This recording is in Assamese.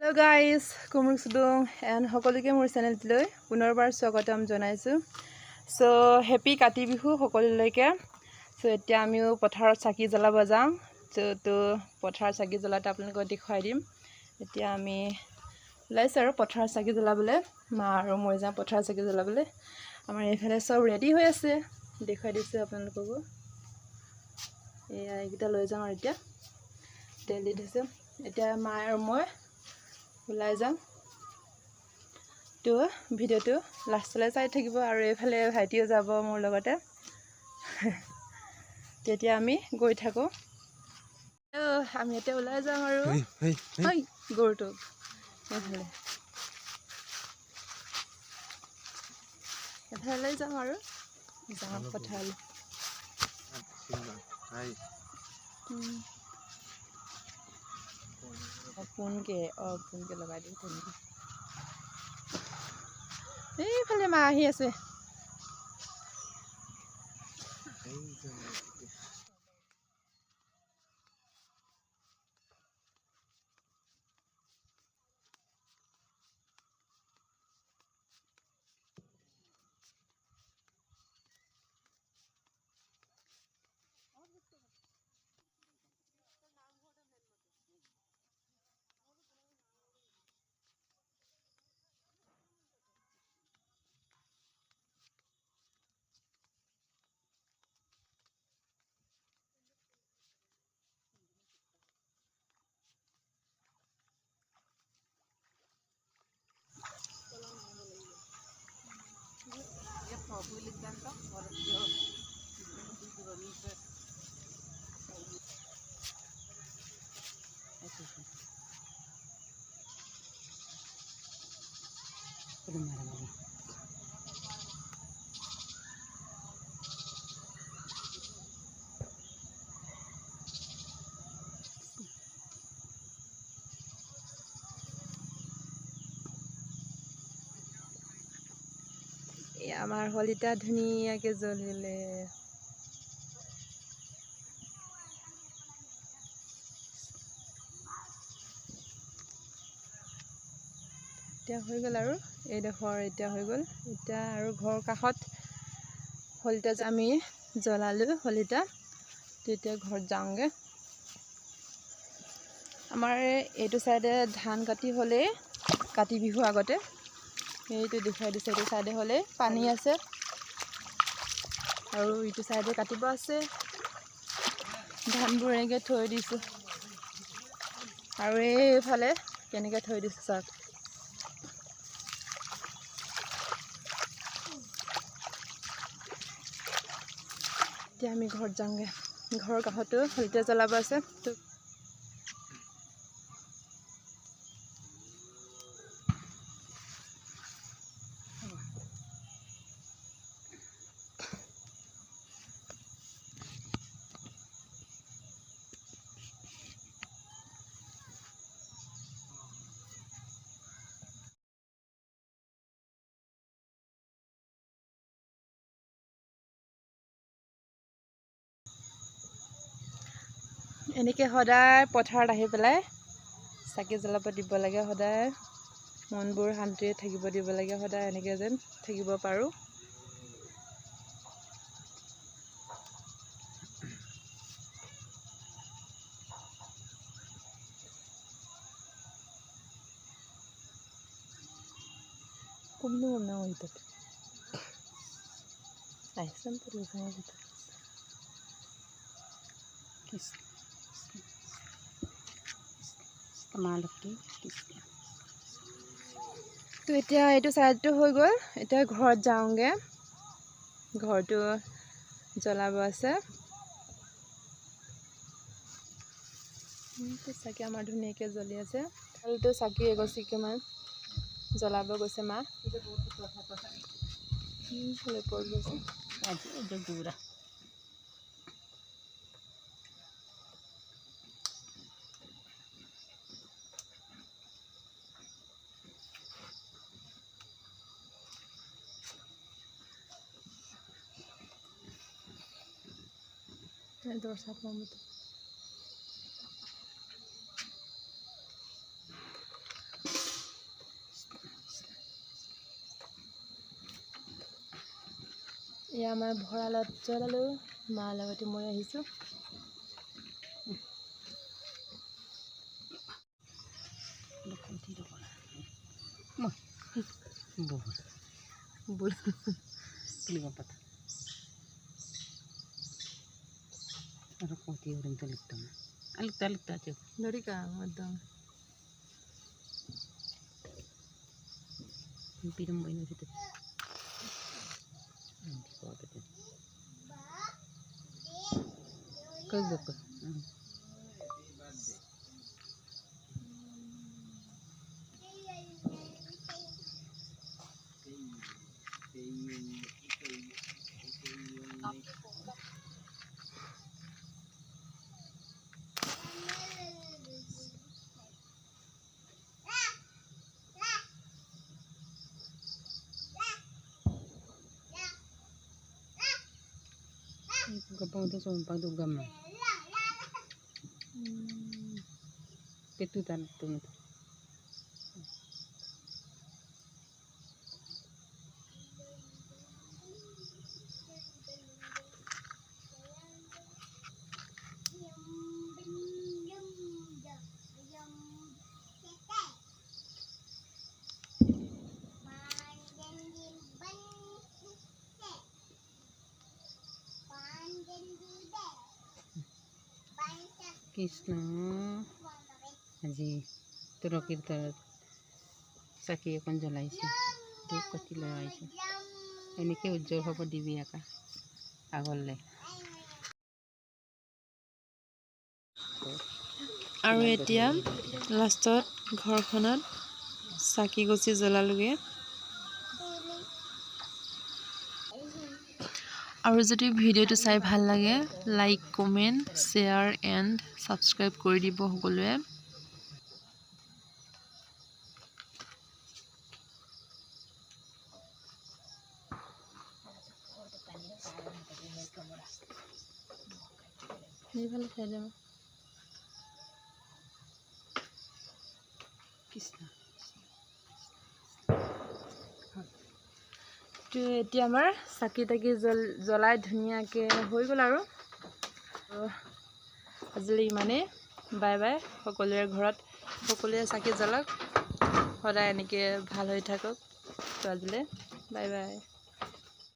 Hello guys, kumruk sudung and hokolike mur channel tiloi punorbar swagotam janaisu. So happy kati bihu hokoliloike. So etia amiu potharot saki jalaba jam. To pothar saki jalata apnalok dekhai dim. Etia ami laise aru pothar saki jalabole ma aru moi jam pothar saki jalabole. Amar efale sob ready hoi ase. Dekhai disu apnalokko. Eya ekita loi jam aru etia. Delhi disu. Etia ma aru moi ওলাই যাম তো ভিডিওটো লাষ্টলৈ চাই থাকিব আৰু এফালে ভাইটিও যাব মোৰ লগতে তেতিয়া আমি গৈ থাকো আমি এতিয়া ওলাই যাম আৰু হয় গৰুটো এফালে যাম আৰু যাম পথাৰলৈ পুনকে লগাই দিওঁ পুনকে এইফালে মা আহি আছে আমাৰ হলিতা ধুনীয়াকে জ্বলিলে এতিয়া হৈ গ'ল আৰু এই দেখৰ এতিয়া হৈ গ'ল এতিয়া আৰু ঘৰ কাষত হলিতা আমি জ্বলালো হলিতা তেতিয়া ঘৰত যাওঁগে আমাৰ এইটো সাইডে ধান কাটি হলে কাটি বিহু আগতে এইটো দেখাই দিছে এইটো সাইডে হলে পানী আছে আৰু এইটো সাইডে কাটিব আছে ধানবোৰ এনেকৈ থৈ দিছো আৰু এইফালে কেনেকৈ থৈ দিছো চাওক এতিয়া আমি ঘৰত যাওঁগে ঘৰৰ কাষতো হলিতা জ্বলাব আছে তো এনেকৈ সদায় পথাৰত আহি পেলাই চাকি জ্বলাব দিব লাগে সদায় মনবোৰ শান্তিৰে থাকিব দিব লাগে সদায় এনেকৈ যেন থাকিব পাৰোঁ কুমনো না হইতো আইসন তো রেখায় হইতো কিস মালকি কিস তো এতিয়া এইটো সাইডটো হৈ গ'ল এতিয়া ঘৰত যাওঁগে ঘৰটো জ্বলাব আছে চাকি আমাৰ ধুনীয়াকৈ জ্বলি আছে এইটো চাকি এগছিমান জ্বলাব গৈছে মা দৰ্শক মমতা এয়া আমাৰ ভঁৰালত জ্বলালো মাৰ লগতে মই আহিছোঁ Dari ka madam Pinam mo ino dito. Hindi ko dito. Kagok ka. Kapag ito sa pagdugam. Pitutan ito. Krishna আজি তুলসীৰ তলত চাকি এখন জ্বলাইছে ধূপ কাঠি লগাইছে এনেকৈ উজ্জ্বল হ'ব দিবি আকা আগলৈ আৰু এতিয়া লাষ্টত ঘৰখনত চাকি গছি জ্বলালোগে আৰু যদি ভিডিঅ'টো চাই ভাল লাগে like comment share and subscribe কৰি দিব সকলোৱে এইফালে খাই যাম এতিয়া আমাৰ চাকি তাকি জ্বলাই ধুনীয়াকৈ হৈ গ'ল আৰু আজিলৈ ইমানেই বাই বাই সকলোৰে ঘৰত সকলোৱে চাকি জ্বলাওক সদায় এনেকৈ ভাল হৈ থাকক তো আজিলৈ বাই বাই